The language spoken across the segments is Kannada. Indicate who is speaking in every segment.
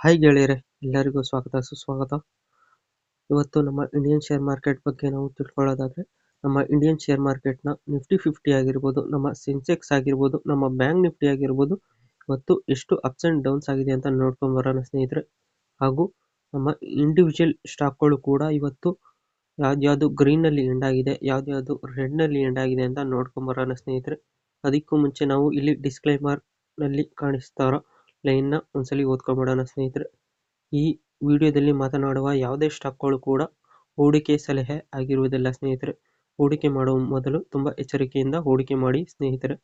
Speaker 1: ಹಾಯ್ ಗೆಳೆಯರೆ, ಎಲ್ಲರಿಗೂ ಸ್ವಾಗತ ಸುಸ್ವಾಗತ. ಇವತ್ತು ನಮ್ಮ ಇಂಡಿಯನ್ ಶೇರ್ ಮಾರ್ಕೆಟ್ ಬಗ್ಗೆ ನಾವು ತಿಳ್ಕೊಳ್ಳೋದಾದ್ರೆ, ನಮ್ಮ ಇಂಡಿಯನ್ ಶೇರ್ ಮಾರ್ಕೆಟ್ನ ನಿಫ್ಟಿ 50 ಆಗಿರ್ಬೋದು, ನಮ್ಮ ಸೆನ್ಸೆಕ್ಸ್ ಆಗಿರ್ಬೋದು, ನಮ್ಮ ಬ್ಯಾಂಕ್ ನಿಫ್ಟಿ ಆಗಿರ್ಬೋದು, ಇವತ್ತು ಎಷ್ಟು ಅಪ್ಸ್ ಅಂಡ್ ಡೌನ್ಸ್ ಆಗಿದೆ ಅಂತ ನೋಡ್ಕೊಂಡು ಬರೋಣ ಸ್ನೇಹಿತರೆ. ಹಾಗೂ ನಮ್ಮ ಇಂಡಿವಿಜುವಲ್ ಸ್ಟಾಕ್ಗಳು ಕೂಡ ಇವತ್ತು ಯಾವ್ದ್ಯಾವ್ದು ಗ್ರೀನಲ್ಲಿ ಎಂಡ್ ಆಗಿದೆ, ಯಾವ್ದ್ಯಾವ್ದು ರೆಡ್ನಲ್ಲಿ ಎಂಡ್ ಆಗಿದೆ ಅಂತ ನೋಡ್ಕೊಂಡು ಬರೋಣ ಸ್ನೇಹಿತರೆ. ಅದಕ್ಕೂ ಮುಂಚೆ ನಾವು ಇಲ್ಲಿ ಡಿಸ್ಕ್ಲೈಮರ್ ನಲ್ಲಿ ಕಾಣಿಸ್ತಾರೋ ಲೈನ್ನ ಒಂದ್ಸಲಿ ಓದ್ಕೊಂಡ್ಬಿಡೋಣ ಸ್ನೇಹಿತರೆ. ಈ ವಿಡಿಯೋದಲ್ಲಿ ಮಾತನಾಡುವ ಯಾವುದೇ ಸ್ಟಾಕ್ಗಳು ಕೂಡ ಹೂಡಿಕೆ ಸಲಹೆ ಆಗಿರುವುದಿಲ್ಲ ಸ್ನೇಹಿತರೆ. ಹೂಡಿಕೆ ಮಾಡುವ ಮೊದಲು ತುಂಬಾ ಎಚ್ಚರಿಕೆಯಿಂದ ಹೂಡಿಕೆ ಮಾಡಿ ಸ್ನೇಹಿತರೆ.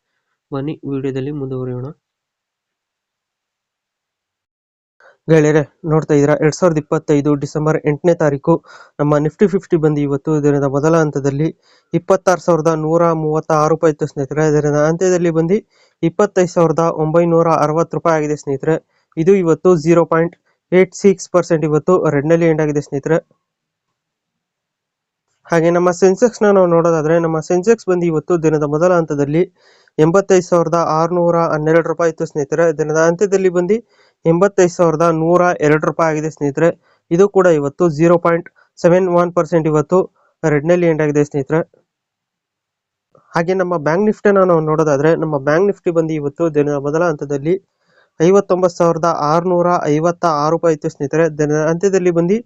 Speaker 1: ಬನ್ನಿ ವಿಡಿಯೋದಲ್ಲಿ ಮುಂದುವರಿಯೋಣ. ಗೆಳೆಯರೆ, ನೋಡ್ತಾ ಇದ್ದೀರಾ 2025 ಡಿಸೆಂಬರ್ 8ನೇ ತಾರೀಕು ನಮ್ಮ ನಿಫ್ಟಿ 50 ಬಂದು ಇವತ್ತು ದಿನದ ಮೊದಲ ಹಂತದಲ್ಲಿ 26,136 ರೂಪಾಯಿ ಇತ್ತು ಸ್ನೇಹಿತರೆ. ದಿನದ ಅಂತ್ಯದಲ್ಲಿ ಬಂದು 25,960 ರೂಪಾಯಿ ಆಗಿದೆ ಸ್ನೇಹಿತರೆ. ಇದು ಇವತ್ತು 0.86% ಇವತ್ತು ರೆಡ್ ನಲ್ಲಿ ಎಂಡ್ ಆಗಿದೆ ಸ್ನೇಹಿತರೆ. ಹಾಗೆ ನಮ್ಮ ಸೆನ್ಸೆಕ್ಸ್ ನಾವು ನೋಡೋದಾದ್ರೆ, ನಮ್ಮ ಸೆನ್ಸೆಕ್ಸ್ ಬಂದು ಇವತ್ತು ದಿನದ ಮೊದಲ ಹಂತದಲ್ಲಿ 85,612 ರೂಪಾಯಿ ಇತ್ತು ಸ್ನೇಹಿತರೆ. ದಿನದ ಅಂತ್ಯದಲ್ಲಿ ಬಂದು 85,102 ರೂಪಾಯಿ ಆಗಿದೆ ಸ್ನೇಹಿತರೆ. ಇದು ಕೂಡ ಇವತ್ತು 0.71% ಇವತ್ತು ರೆಡ್ ನಲ್ಲಿ ಎಂಡ್ ಆಗಿದೆ ಸ್ನೇಹಿತರೆ. ಹಾಗೆ ನಮ್ಮ ಬ್ಯಾಂಕ್ ನಿಫ್ಟಿನ ನಾವು ನೋಡೋದಾದ್ರೆ, ನಮ್ಮ ಬ್ಯಾಂಕ್ ನಿಫ್ಟಿ ಬಂದು ಇವತ್ತು ದಿನದ ಮೊದಲ ಹಂತದಲ್ಲಿ 59,656 ರೂಪಾಯಿ ಇತ್ತು ಸ್ನೇಹಿತರೆ. ದಿನದ ಅಂತ್ಯದಲ್ಲಿ ಬಂದು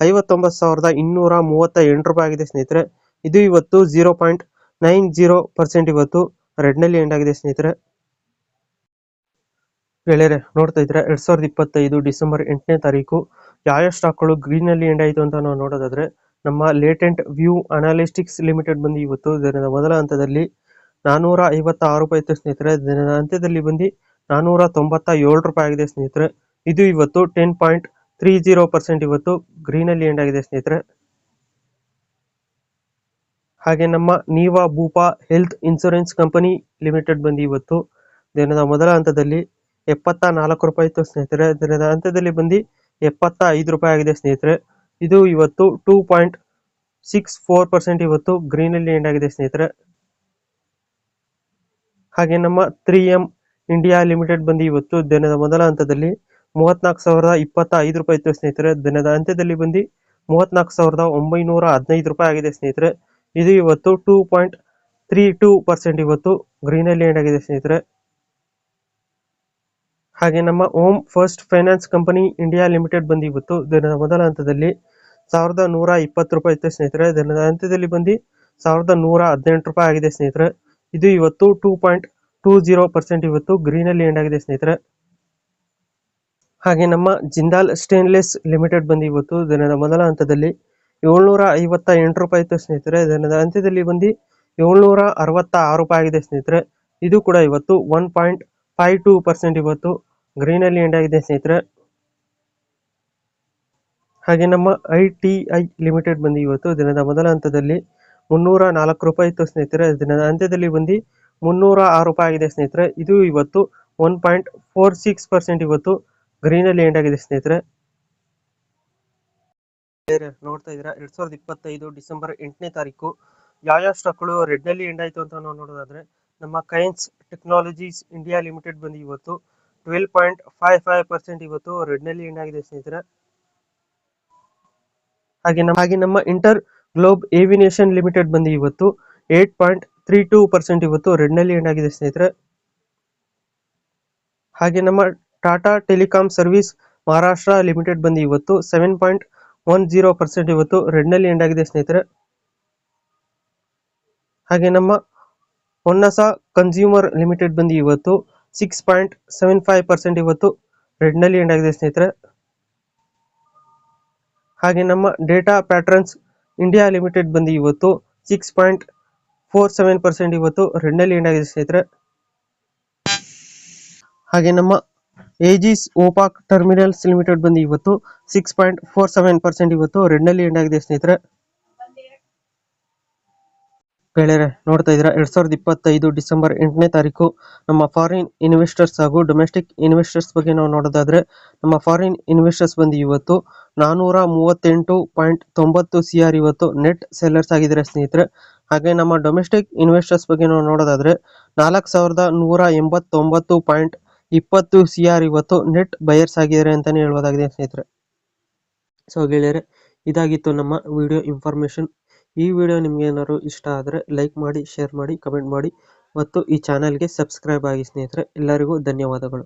Speaker 1: 59,238 ರೂಪಾಯಿ ಆಗಿದೆ ಸ್ನೇಹಿತರೆ. ಇದು ಇವತ್ತು 0.90% ಇವತ್ತು ರೆಡ್ ನಲ್ಲಿ ಎಂಡ್ ಆಗಿದೆ ಸ್ನೇಹಿತರೆ. ಗೆಳೆಯರೆ, ನೋಡ್ತಾ ಇದ್ರೆ 2025 ಡಿಸೆಂಬರ್ 8ನೇ ತಾರೀಕು ಯಾವ ಸ್ಟಾಕ್ಗಳು ಗ್ರೀನ್ ನಲ್ಲಿ ಎಂಡ್ ಆಯಿತು ಅಂತ ನಾವು ನೋಡೋದಾದ್ರೆ, ನಮ್ಮ ಲೇಟೆಂಟ್ ವ್ಯೂ ಅನಾಲಿಸ್ಟಿಕ್ಸ್ ಲಿಮಿಟೆಡ್ ಬಂದು ಇವತ್ತು ದಿನದ ಮೊದಲ ಹಂತದಲ್ಲಿ 456 ರೂಪಾಯಿ ಇತ್ತು ಸ್ನೇಹಿತರೆ. ದಿನದ ಅಂತ್ಯದಲ್ಲಿ ಬಂದು 497 ರೂಪಾಯಿ ಆಗಿದೆ ಸ್ನೇಹಿತರೆ. ಇದು ಇವತ್ತು 10.30% ಇವತ್ತು ಗ್ರೀನ್ ಅಲ್ಲಿ ಎಂಡ್ ಆಗಿದೆ ಸ್ನೇಹಿತರೆ. ಹಾಗೆ ನಮ್ಮ ನೀವಾ ಬೂಪಾ ಹೆಲ್ತ್ ಇನ್ಶೂರೆನ್ಸ್ ಕಂಪನಿ ಲಿಮಿಟೆಡ್ ಬಂದು ಇವತ್ತು ದಿನದ ಮೊದಲ ಹಂತದಲ್ಲಿ 74 ರೂಪಾಯಿ ಇತ್ತು ಸ್ನೇಹಿತರೆ. ದಿನದ ಅಂತ್ಯದಲ್ಲಿ ಬಂದು 75 ರೂಪಾಯಿ ಆಗಿದೆ ಸ್ನೇಹಿತರೆ. ಇದು ಇವತ್ತು 2.64% ಇವತ್ತು ಗ್ರೀನ್ ಅಲ್ಲಿ ಎಂಡ್ ಆಗಿದೆ ಸ್ನೇಹಿತರೆ. ಹಾಗೆ ನಮ್ಮ 3M ಇಂಡಿಯಾ ಲಿಮಿಟೆಡ್ ಬಂದು ಇವತ್ತು ದಿನದ ಮೊದಲ ಹಂತದಲ್ಲಿ 34,025 ರೂಪಾಯಿ ಇತ್ತು ಸ್ನೇಹಿತರೆ. ದಿನದ ಅಂತ್ಯದಲ್ಲಿ ಬಂದು 34,915 ರೂಪಾಯಿ ಆಗಿದೆ ಸ್ನೇಹಿತರೆ. ಇದು ಇವತ್ತು 2.32% ಇವತ್ತು ಗ್ರೀನ್ ಅಲ್ಲಿ ಎಂಡ್ ಆಗಿದೆ ಸ್ನೇಹಿತರೆ. ಹಾಗೆ ನಮ್ಮ home first finance company India limited ಬಂದು ಇವತ್ತು ದಿನದ ಮೊದಲ ಹಂತದಲ್ಲಿ 1,120 ರೂಪಾಯಿ ಇತ್ತು ಸ್ನೇಹಿತರೆ. ದಿನದ ಅಂತ್ಯದಲ್ಲಿ ಬಂದು 1,118 ರೂಪಾಯಿ ಆಗಿದೆ ಸ್ನೇಹಿತರೆ. ಇದು ಇವತ್ತು 2.20% ಇವತ್ತು ಗ್ರೀನ್ ಅಲ್ಲಿ ಎಂಡ್ ಆಗಿದೆ ಸ್ನೇಹಿತರೆ. ಹಾಗೆ ನಮ್ಮ ಜಿಂದಾಲ್ ಸ್ಟೇನ್ಲೆಸ್ ಲಿಮಿಟೆಡ್ ಬಂದು ಇವತ್ತು ದಿನದ ಮೊದಲ ಹಂತದಲ್ಲಿ 758 ರೂಪಾಯಿ ಇತ್ತು ಸ್ನೇಹಿತರೆ. ದಿನದ ಅಂತ್ಯದಲ್ಲಿ ಬಂದು 766 ರೂಪಾಯಿ ಆಗಿದೆ ಸ್ನೇಹಿತರೆ. ಇದು ಕೂಡ ಇವತ್ತು 1.52% ಇವತ್ತು ಗ್ರೀನ್ ಅಲ್ಲಿ ಎಂಡ್ ಆಗಿದೆ ಸ್ನೇಹಿತರೆ. ಹಾಗೆ ನಮ್ಮ ITI ಲಿಮಿಟೆಡ್ ಬಂದು ಇವತ್ತು ದಿನದ ಮೊದಲ ಹಂತದಲ್ಲಿ 304 ರೂಪಾಯಿ ಇತ್ತು ಸ್ನೇಹಿತರೆ. ದಿನದ ಅಂತ್ಯದಲ್ಲಿ ಬಂದು 306 ರೂಪಾಯಿ ಆಗಿದೆ ಸ್ನೇಹಿತರೆ. ಇದು ಇವತ್ತು 1.46% ಇವತ್ತು ಗ್ರೀನ್ ಅಲ್ಲಿ ಎಂಡ್ ಆಗಿದೆ ಸ್ನೇಹಿತರೆ. ನೋಡ್ತಾ ಇದ್ದೀರಾ 2025 ಡಿಸೆಂಬರ್ 8ನೇ ತಾರೀಕು ಯಾವ ಸ್ಟಾಕ್ಗಳು ರೆಡ್ ನಲ್ಲಿ ಎಂಡ್ ಆಯ್ತು ಅಂತ ನಾವು ನೋಡೋದಾದ್ರೆ, ನಮ್ಮ ಕೈನ್ಸ್ ಟೆಕ್ನಾಲಜೀಸ್ ಇಂಡಿಯಾ ಲಿಮಿಟೆಡ್ ಬಂದು ಇವತ್ತು 12.55% ಇವತ್ತು ರೆಡ್ ನಲ್ಲಿ ಎಂಡ್ ಆಗಿದೆ ಸ್ನೇಹಿತರೆ. ಹಾಗೆ ನಮ್ಮ ಇಂಟರ್ ಗ್ಲೋಬ್ ಏವಿಯೇಷನ್ ಲಿಮಿಟೆಡ್ ಬಂದು ಇವತ್ತು 8.32% ಇವತ್ತು ರೆಡ್ ನಲ್ಲಿ ಎಂಡ್ ಆಗಿದೆ ಸ್ನೇಹಿತರೆ. ಹಾಗೆ ನಮ್ಮ Tata telecom service Maharashtra limited ಬಂದು ಇವತ್ತು 7.10% ಇವತ್ತು ರೆಡ್ ನಲ್ಲಿ ಎಂಡ್ ಆಗಿದೆ ಸ್ನೇಹಿತರೆ. ಹಾಗೆ ನಮ್ಮ ಹೊನ್ನಸ ಕನ್ಸ್ಯೂಮರ್ ಲಿಮಿಟೆಡ್ ಬಂದು ಇವತ್ತು 6.75% ಇವತ್ತು ರೆಡ್ ನಲ್ಲಿ ಎಂಡ್ ಆಗಿದೆ ಸ್ನೇಹಿತರೆ. ಹಾಗೆ ನಮ್ಮ ಡೇಟಾ ಪ್ಯಾಟ್ರನ್ಸ್ ಇಂಡಿಯಾ ಲಿಮಿಟೆಡ್ ಬಂದು ಇವತ್ತು 6.47% ಇವತ್ತು ರೆಡ್ ನಲ್ಲಿ ಎಂಡ್ ಆಗಿದೆ ಸ್ನೇಹಿತರೆ. ಹಾಗೆ ನಮ್ಮ ಏಜಿಸ್ ಓಪಾಕ್ ಟರ್ಮಿನಲ್ಸ್ ಲಿಮಿಟೆಡ್ ಬಂದು ಇವತ್ತು 6.47% ಇವತ್ತು ರೆಡ್ ನಲ್ಲಿ ಎಂಡ್ ಆಗಿದೆ ಸ್ನೇಹಿತರೆ. ಗೆಳೆಯರೆ, ನೋಡ್ತಾ ಇದ್ದೀರಾ 2025 ಡಿಸೆಂಬರ್ 8ನೇ ತಾರೀಕು ನಮ್ಮ ಫಾರಿನ್ ಇನ್ವೆಸ್ಟರ್ಸ್ ಹಾಗೂ ಡೊಮೆಸ್ಟಿಕ್ ಇನ್ವೆಸ್ಟರ್ಸ್ ಬಗ್ಗೆ ನಾವು ನೋಡೋದಾದ್ರೆ, ನಮ್ಮ ಫಾರಿನ್ ಇನ್ವೆಸ್ಟರ್ಸ್ ಬಂದು ಇವತ್ತು 438.90 CR ಇವತ್ತು ನೆಟ್ ಸೆಲ್ಲರ್ಸ್ ಆಗಿದ್ದಾರೆ ಸ್ನೇಹಿತರೆ. ಹಾಗೆ ನಮ್ಮ ಡೊಮೆಸ್ಟಿಕ್ ಇನ್ವೆಸ್ಟರ್ಸ್ ಬಗ್ಗೆ ನಾವು ನೋಡೋದಾದ್ರೆ 4,189 20 CR ಇವತ್ತು ನೆಟ್ ಬಯರ್ಸ್ ಆಗಿದ್ದಾರೆ ಅಂತಾನೆ ಹೇಳ್ಬೋದಾಗಿದೆ ಸ್ನೇಹಿತರೆ. ಸೊ ಗೆಳೆಯರೆ, ಇದಾಗಿತ್ತು ನಮ್ಮ ವಿಡಿಯೋ ಇನ್ಫಾರ್ಮೇಶನ್. ಈ ವಿಡಿಯೋ ನಿಮ್ಗೆ ಏನಾದ್ರು ಇಷ್ಟ ಆದರೆ ಲೈಕ್ ಮಾಡಿ, ಶೇರ್ ಮಾಡಿ, ಕಮೆಂಟ್ ಮಾಡಿ ಮತ್ತು ಈ ಚಾನಲ್ಗೆ ಸಬ್ಸ್ಕ್ರೈಬ್ ಆಗಿ ಸ್ನೇಹಿತರೆ. ಎಲ್ಲರಿಗೂ ಧನ್ಯವಾದಗಳು.